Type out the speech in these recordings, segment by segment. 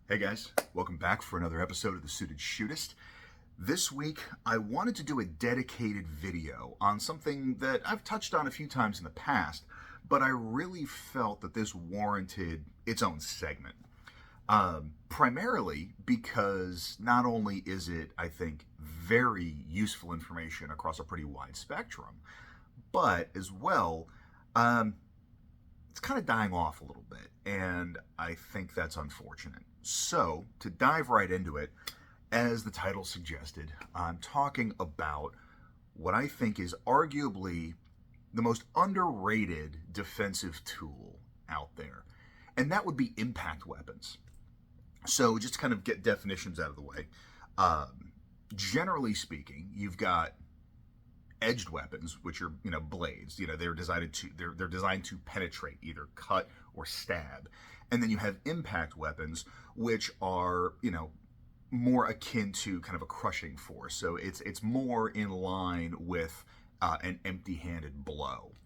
Hey guys, welcome back for another episode of The Suited Shootist. This week, I wanted to do a dedicated video on something that I've touched on a few times in the past, but I really felt that this warranted its own segment. Primarily because not only is it, I think, very useful information across a pretty wide spectrum, but as well, it's kind of dying off a little bit, and I think that's unfortunate. So, to dive right into it, as the title suggested, I'm talking about what I think is arguably the most underrated defensive tool out there, and that would be impact weapons. So, just to kind of get definitions out of the way, generally speaking, you've got edged weapons, which are blades. They're designed to penetrate, either cut or stab. And then you have impact weapons, which are more akin to kind of a crushing force. So it's more in line with an empty-handed blow,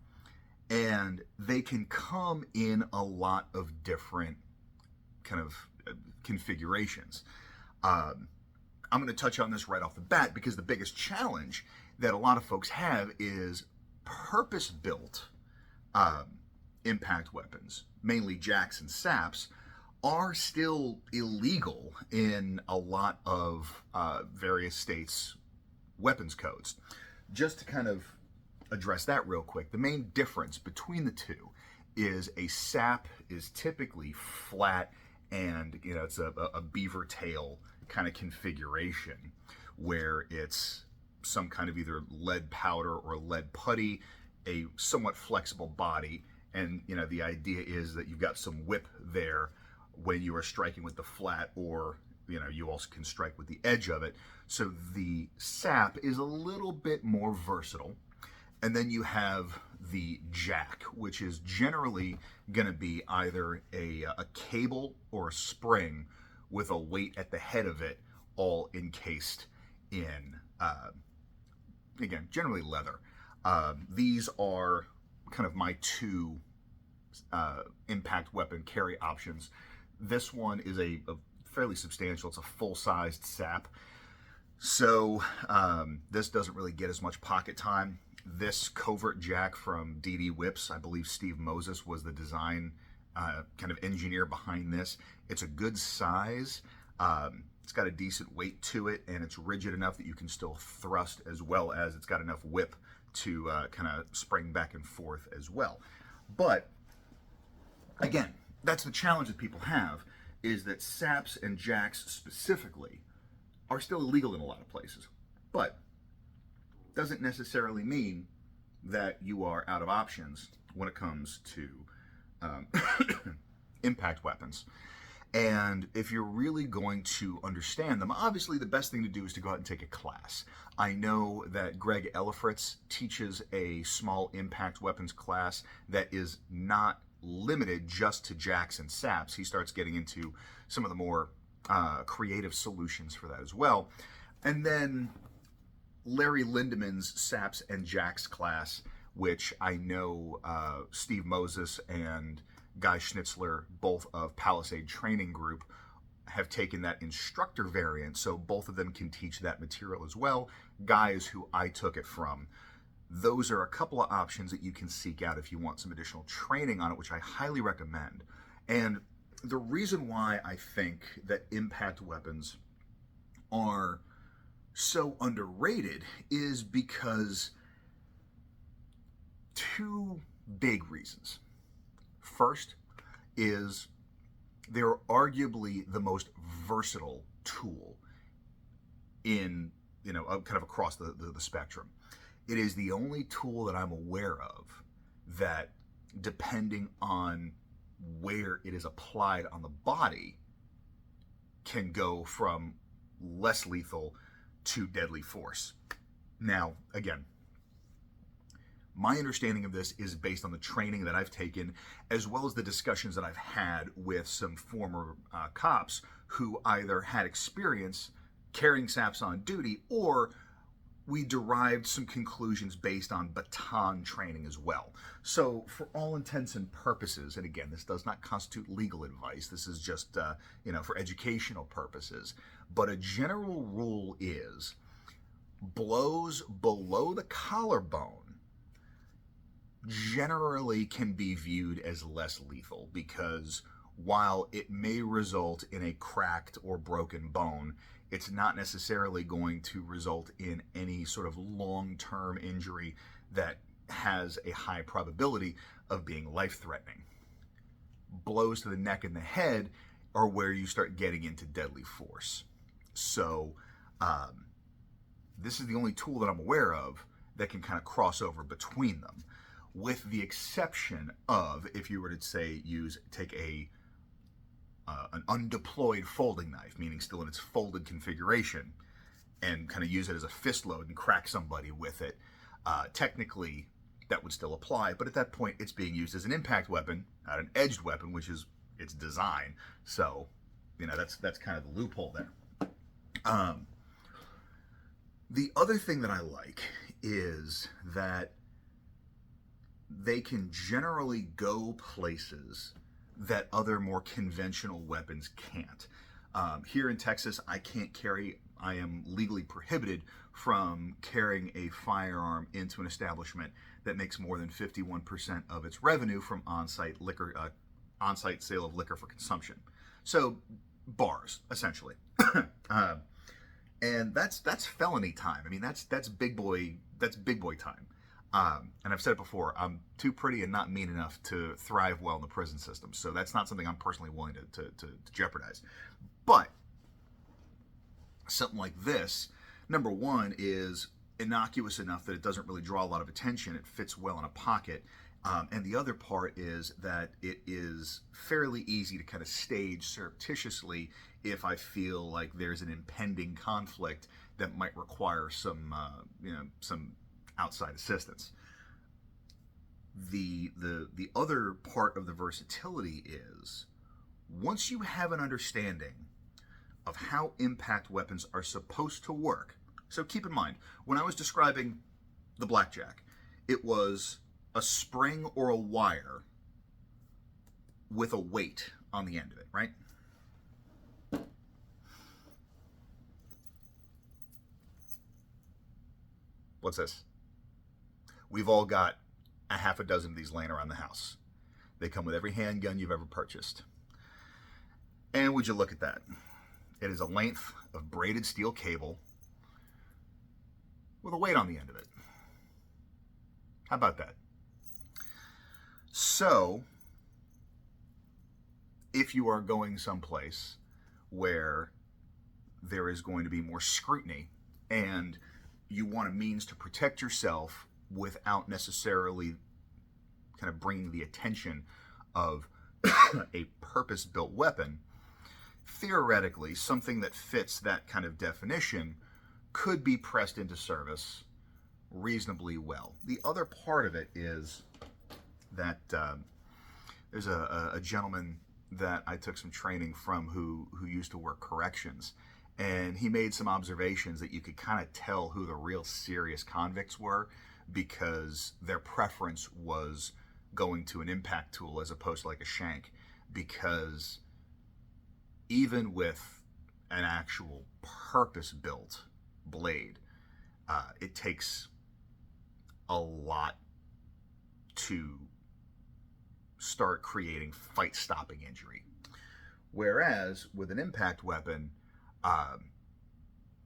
and they can come in a lot of different kind of configurations. I'm going to touch on this right off the bat because the biggest challenge that a lot of folks have is purpose-built impact weapons, mainly jacks and saps, are still illegal in a lot of various states' weapons codes. Just to kind of address that real quick, the main difference between the two is a sap is typically flat and it's a beaver tail kind of configuration where it's some kind of either lead powder or lead putty, a somewhat flexible body, and the idea is that you've got some whip there when you are striking with the flat, or you also can strike with the edge of it. So the sap is a little bit more versatile. And then you have the jack, which is generally going to be either a cable or a spring with a weight at the head of it, all encased in, again, generally leather. These are kind of my two impact weapon carry options. This one is a fairly substantial, it's a full-sized sap. So this doesn't really get as much pocket time. This covert jack from DD Whips, I believe Steve Moses was the design kind of engineer behind this. It's a good size. It's got a decent weight to it, and it's rigid enough that you can still thrust, as well as it's got enough whip to kind of spring back and forth as well. But again, that's the challenge that people have, is that saps and jacks specifically are still illegal in a lot of places. But doesn't necessarily mean that you are out of options when it comes to impact weapons. And if you're really going to understand them, obviously the best thing to do is to go out and take a class. I know that Greg Ellifritz teaches a small impact weapons class that is not limited just to jacks and saps. He starts getting into some of the more creative solutions for that as well. And then Larry Lindemann's saps and jacks class, which I know Steve Moses and Guy Schnitzler, both of Palisade Training Group, have taken that instructor variant, so both of them can teach that material as well. Guy is who I took it from. Those are a couple of options that you can seek out if you want some additional training on it, which I highly recommend. And the reason why I think that impact weapons are so underrated is because two big reasons. First is they're arguably the most versatile tool in, kind of across the spectrum. It is the only tool that I'm aware of that, depending on where it is applied on the body, can go from less lethal to deadly force. Now, again, my understanding of this is based on the training that I've taken, as well as the discussions that I've had with some former cops who either had experience carrying saps on duty or we derived some conclusions based on baton training as well. So for all intents and purposes, and again, this does not constitute legal advice, this is just, for educational purposes, but a general rule is blows below the collarbone generally can be viewed as less lethal, because while it may result in a cracked or broken bone, it's not necessarily going to result in any sort of long-term injury that has a high probability of being life-threatening. Blows to the neck and the head are where you start getting into deadly force. So this is the only tool that I'm aware of that can kind of cross over between them, with the exception of if you were to say take an undeployed folding knife, meaning still in its folded configuration, and kind of use it as a fist load and crack somebody with it. Technically, that would still apply, but at that point, it's being used as an impact weapon, not an edged weapon, which is its design. So, that's kind of the loophole there. The other thing that I like is that they can generally go places that other more conventional weapons can't. Here in Texas, I am legally prohibited from carrying a firearm into an establishment that makes more than 51% of its revenue from on-site sale of liquor for consumption. So bars, essentially. And that's felony time. I mean, that's big boy time. And I've said it before, I'm too pretty and not mean enough to thrive well in the prison system. So that's not something I'm personally willing to jeopardize. But something like this, number one, is innocuous enough that it doesn't really draw a lot of attention. It fits well in a pocket. And the other part is that it is fairly easy to kind of stage surreptitiously if I feel like there's an impending conflict that might require some outside assistance. The other part of the versatility is, once you have an understanding of how impact weapons are supposed to work. So keep in mind, when I was describing the blackjack, it was a spring or a wire with a weight on the end of it, right? What's this? We've all got a half a dozen of these laying around the house. They come with every handgun you've ever purchased. And would you look at that? It is a length of braided steel cable with a weight on the end of it. How about that? So, if you are going someplace where there is going to be more scrutiny and you want a means to protect yourself without necessarily kind of bringing the attention of a purpose-built weapon, theoretically, something that fits that kind of definition could be pressed into service reasonably well. The other part of it is that there's a gentleman that I took some training from who used to work corrections, and he made some observations that you could kind of tell who the real serious convicts were, because their preference was going to an impact tool as opposed to like a shank, because even with an actual purpose-built blade, it takes a lot to start creating fight-stopping injury. Whereas with an impact weapon,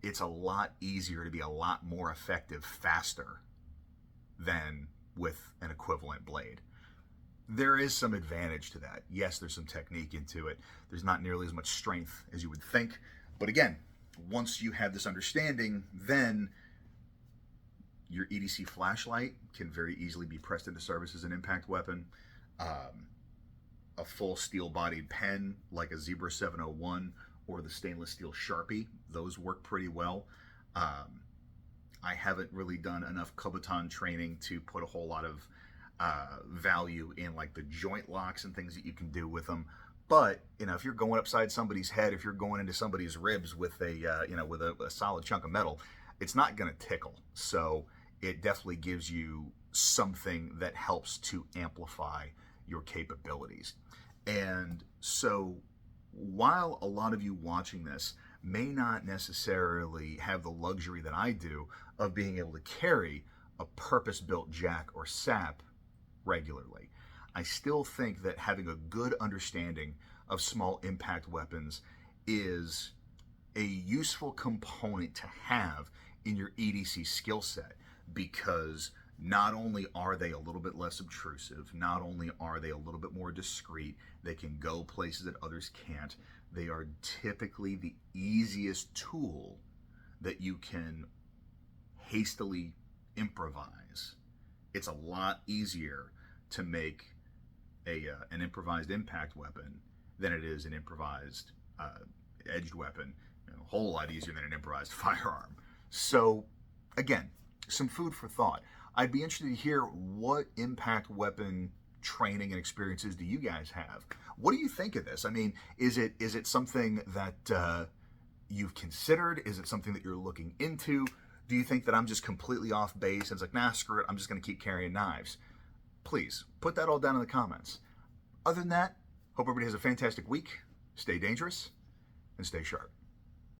it's a lot easier to be a lot more effective faster than with an equivalent blade. There is some advantage to that. Yes, there's some technique into it. There's not nearly as much strength as you would think. But again, once you have this understanding, then your EDC flashlight can very easily be pressed into service as an impact weapon. A full steel-bodied pen like a Zebra 701 or the stainless steel Sharpie, those work pretty well. I haven't really done enough Kubotan training to put a whole lot of value in like the joint locks and things that you can do with them. But if you're going upside somebody's head, if you're going into somebody's ribs with a with a solid chunk of metal, it's not going to tickle. So it definitely gives you something that helps to amplify your capabilities. And so while a lot of you watching this may not necessarily have the luxury that I do of being able to carry a purpose-built jack or sap regularly, I still think that having a good understanding of small impact weapons is a useful component to have in your EDC skill set, because not only are they a little bit less obtrusive, not only are they a little bit more discreet, they can go places that others can't, they are typically the easiest tool that you can hastily improvise. It's a lot easier to make an improvised impact weapon than it is an improvised edged weapon. A whole lot easier than an improvised firearm. So again, some food for thought. I'd be interested to hear what impact weapon training and experiences do you guys have? What do you think of this? I mean, is it something that you've considered? Is it something that you're looking into? Do you think that I'm just completely off base and it's like, nah, screw it, I'm just going to keep carrying knives? Please put that all down in the comments. Other than that, hope everybody has a fantastic week. Stay dangerous and stay sharp.